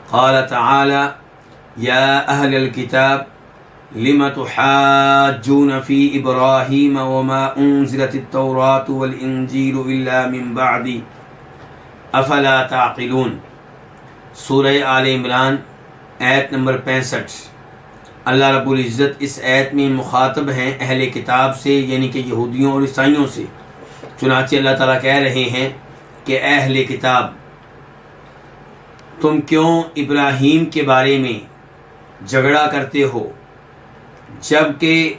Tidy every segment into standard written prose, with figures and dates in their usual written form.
قال تعالی یا اہل الکتاب لم تحاجون فی ابراہیم وما انزلت التوراۃ والانجیل الا من بعد افلا تعقلون۔ سورہ آل عمران آیت نمبر 65۔ اللہ رب العزت اس آیت میں مخاطب ہیں اہل کتاب سے، یعنی کہ یہودیوں اور عیسائیوں سے۔ چنانچہ اللہ تعالیٰ کہہ رہے ہیں کہ اے اہل کتاب، تم کیوں ابراہیم کے بارے میں جھگڑا کرتے ہو جبکہ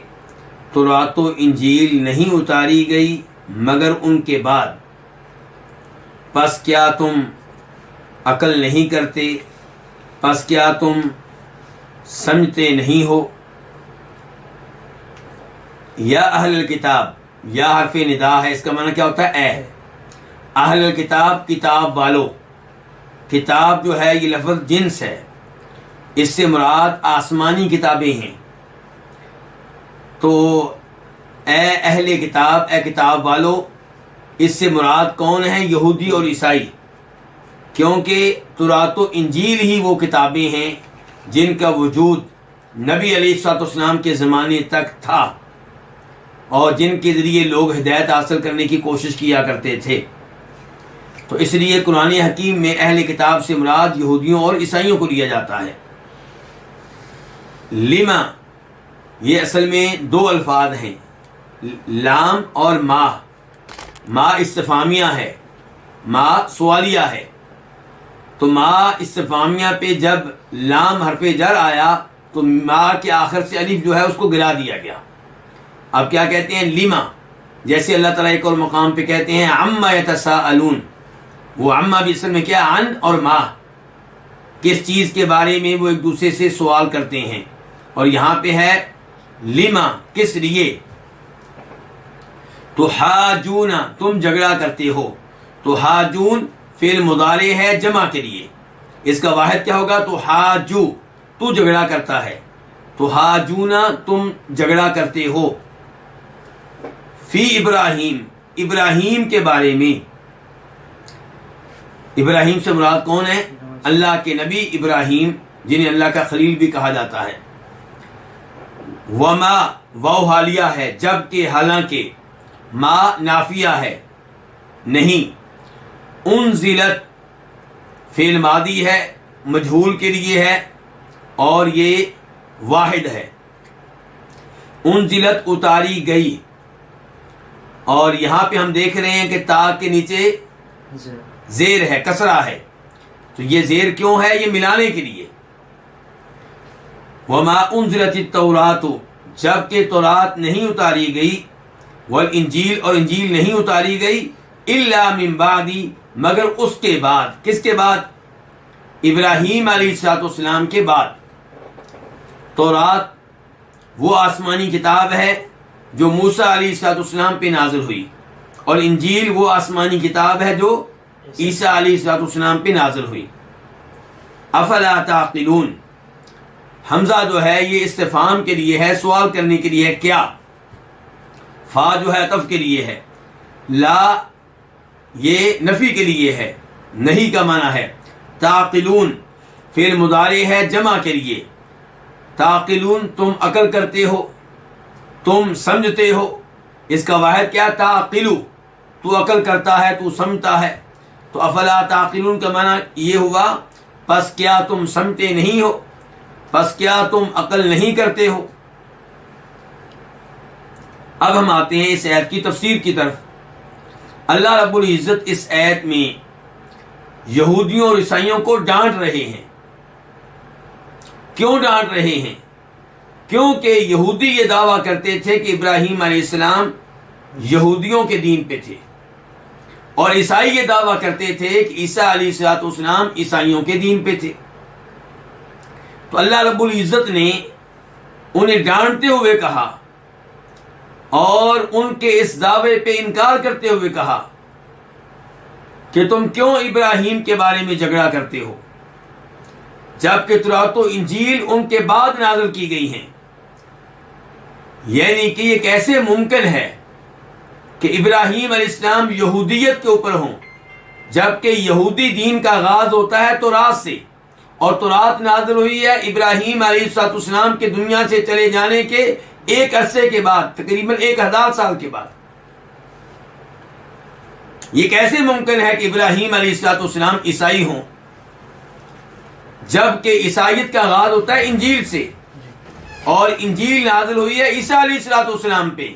تورات و انجیل نہیں اتاری گئی مگر ان کے بعد؟ پس کیا تم عقل نہیں کرتے؟ پس کیا تم سمجھتے نہیں ہو؟ یا اہل الکتاب، یا حرف ندا ہے، اس کا معنی کیا ہوتا ہے؟ اے اہل الکتاب، کتاب والو۔ کتاب جو ہے یہ لفظ جنس ہے، اس سے مراد آسمانی کتابیں ہیں۔ تو اے اہل کتاب، اے کتاب والو، اس سے مراد کون ہیں؟ یہودی اور عیسائی، کیونکہ تورات و انجیل ہی وہ کتابیں ہیں جن کا وجود نبی علیہ الصلوۃ والسلام کے زمانے تک تھا اور جن کے ذریعے لوگ ہدایت حاصل کرنے کی کوشش کیا کرتے تھے۔ تو اس لیے قرآن حکیم میں اہل کتاب سے مراد یہودیوں اور عیسائیوں کو لیا جاتا ہے۔ لما، یہ اصل میں دو الفاظ ہیں، لام اور ما۔ ما استفہامیہ ہے، ما سوالیہ ہے۔ تو ما استفہامیہ پہ جب لام حرف جر آیا تو ما کے آخر سے الف جو ہے اس کو گرا دیا گیا۔ اب کیا کہتے ہیں؟ لما۔ جیسے اللہ تعالیٰ ایک اور مقام پہ کہتے ہیں عما یتساءلون، وہ عما بھی اصل میں کیا؟ عن اور ما، کس چیز کے بارے میں وہ ایک دوسرے سے سوال کرتے ہیں، اور یہاں پہ ہے لما، کس لیے؟ تو حاجون، تم جھگڑا کرتے ہو۔ تو حاجون فعل مضارع ہے جمع کے لیے، اس کا واحد کیا ہوگا؟ تو حاجو، تو جھگڑا کرتا ہے۔ تو حاجون، تم جھگڑا کرتے ہو، فی ابراہیم، ابراہیم کے بارے میں۔ ابراہیم سے مراد کون ہے؟ اللہ کے نبی ابراہیم، جنہیں اللہ کا خلیل بھی کہا جاتا ہے۔ وما، واو حالیہ ہے، جبکہ، حالانکہ، ما نافیہ ہے، نہیں۔ انزلت فعل ماضی ہے، مجہول کے لیے ہے اور یہ واحد ہے۔ انزلت اتاری گئی، اور یہاں پہ ہم دیکھ رہے ہیں کہ تا کے نیچے زیر ہے، کسرہ ہے۔ تو یہ زیر کیوں ہے؟ یہ ملانے کے لیے۔ وما انزلت التوراۃ، جبکہ تورات نہیں اتاری گئی، والانجیل، اور انجیل نہیں اتاری گئی، الا من بعد، مگر اس کے بعد۔ کس کے بعد؟ ابراہیم علیہ الصلوۃ والسلام کے بعد۔ تورات وہ آسمانی کتاب ہے جو موسیٰ علیہ الصلوۃ والسلام پہ نازل ہوئی، اور انجیل وہ آسمانی کتاب ہے جو عیسیٰ علیہ الصلوۃ والسلام پہ نازل ہوئی۔ افلا تعقلون، حمزہ جو ہے یہ استفہام کے لیے ہے، سوال کرنے کے لیے ہے، کیا؟ فا جو ہے عطف کے لیے ہے، لا یہ نفی کے لیے ہے، نہیں کا معنی ہے۔ تعقلون فعل مضارع ہے جمع کے لیے۔ تعقلون، تم عقل کرتے ہو، تم سمجھتے ہو۔ اس کا واحد کیا؟ تعقلو، تو عقل کرتا ہے، تو سمجھتا ہے۔ تو افلا تعقلون کا معنی یہ ہوا پس کیا تم سمجھتے نہیں ہو، پس کیا تم عقل نہیں کرتے ہو۔ اب ہم آتے ہیں اس آیت کی تفسیر کی طرف۔ اللہ رب العزت اس آیت میں یہودیوں اور عیسائیوں کو ڈانٹ رہے ہیں۔ کیوں ڈانٹ رہے ہیں؟ کیونکہ یہودی یہ دعویٰ کرتے تھے کہ ابراہیم علیہ السلام یہودیوں کے دین پہ تھے، اور عیسائی یہ دعویٰ کرتے تھے کہ عیسیٰ علیہ السلام عیسائیوں کے دین پہ تھے۔ تو اللہ رب العزت نے انہیں ڈانٹتے ہوئے کہا اور ان کے اس دعوے پہ انکار کرتے ہوئے کہا کہ تم کیوں ابراہیم کے بارے میں جھگڑا کرتے ہو جبکہ تورات و انجیل ان کے بعد نازل کی گئی ہیں۔ یعنی کہ یہ کیسے ممکن ہے کہ ابراہیم علیہ السلام یہودیت کے اوپر ہوں جبکہ یہودی دین کا آغاز ہوتا ہے تورات سے، اور تورات نازل ہوئی ہے ابراہیم علیہ السلام کے دنیا سے چلے جانے کے ایک عرصے کے بعد، تقریباً 1000 سال کے بعد۔ یہ کیسے ممکن ہے کہ ابراہیم علیہ السلام عیسائی ہوں، جبکہ عیسائیت کا آغاز ہوتا ہے انجیل سے، اور انجیل نازل ہوئی ہے عیسیٰ علیہ السلام پہ،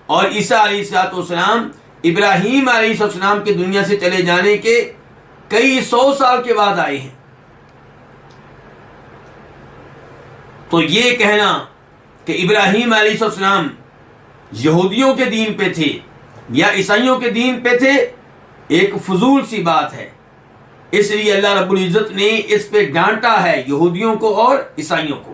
اور عیسیٰ علیہ السلام ابراہیم علیہ السلام کے دنیا سے چلے جانے کے کئی 100 سال کے بعد آئے ہیں۔ تو یہ کہنا کہ ابراہیم علیہ السلام یہودیوں کے دین پہ تھے یا عیسائیوں کے دین پہ تھے، ایک فضول سی بات ہے۔ اس لیے اللہ رب العزت نے اس پہ ڈانٹا ہے یہودیوں کو اور عیسائیوں کو۔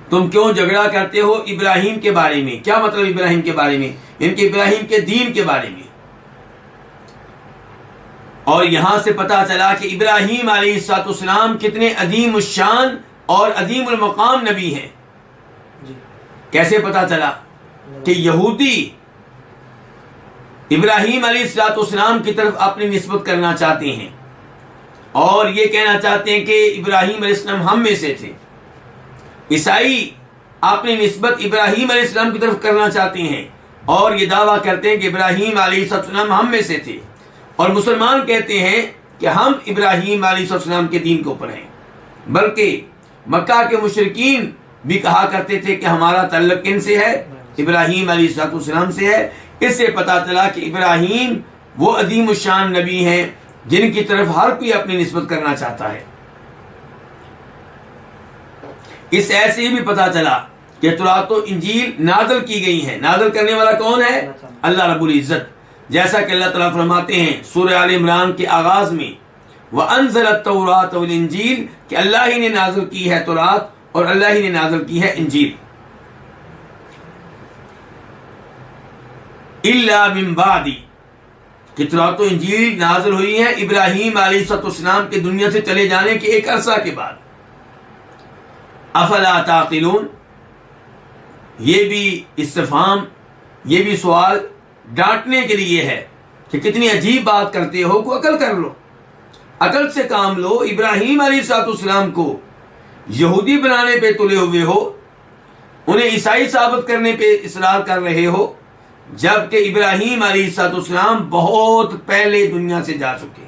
تم کیوں جھگڑا کرتے ہو ابراہیم کے بارے میں؟ کیا مطلب ابراہیم کے بارے میں؟ ان کے ابراہیم کے دین کے بارے میں۔ اور یہاں سے پتا چلا کہ ابراہیم علیہ السلام کتنے عظیم الشان اور عظیم المقام نبی ہیں۔ کیسے پتا چلا؟ کہ یہودی ابراہیم علیہ السلام کی طرف اپنی نسبت کرنا چاہتے ہیں اور یہ کہنا چاہتے ہیں کہ ابراہیم علیہ السلام ہم میں سے تھے۔ عیسائی اپنی نسبت ابراہیم علیہ السلام کی طرف کرنا چاہتے ہیں اور یہ دعویٰ کرتے ہیں کہ ابراہیم علیہ السلام ہم میں سے تھے، اور مسلمان کہتے ہیں کہ ہم ابراہیم علیہ السلام کے دین کے اوپر ہیں۔ بلکہ مکہ کے مشرکین بھی کہا کرتے تھے کہ ہمارا تعلق کن سے ہے؟ ابراہیم علیہ السلام سے ہے۔ اس سے پتا چلا کہ ابراہیم وہ عظیم الشان نبی ہیں جن کی طرف ہر کوئی اپنی نسبت کرنا چاہتا ہے۔ اس ایسے ہی بھی پتا چلا کہ تورات و انجیل نازل کی گئی ہیں۔ نازل کرنے والا کون ہے؟ اللہ رب العزت۔ جیسا کہ اللہ تعالیٰ فرماتے ہیں سورہ آل عمران کے آغاز میں، وَأَنزَلَ التَّوْرَاةَ وَالْإِنجِيلَ، کہ اللہ ہی نے نازل کی ہے تورات اور اللہ ہی نے نازل کی ہے انجیل۔ إِلَّا مِن بَعْدِ، کہ تورات و انجیل نازل ہوئی ہیں ابراہیم علیہ السلام کے دنیا سے چلے جانے کے ایک عرصہ کے بعد۔ افلا تعقلون، یہ بھی استفہام، یہ بھی سوال ڈانٹنے کے لیے ہے کہ کتنی عجیب بات کرتے ہو، کو عقل کر لو، عقل سے کام لو۔ ابراہیم علیہ السلام کو یہودی بنانے پہ تلے ہوئے ہو، انہیں عیسائی ثابت کرنے پہ اصرار کر رہے ہو، جبکہ ابراہیم علیہ السلام بہت پہلے دنیا سے جا چکے۔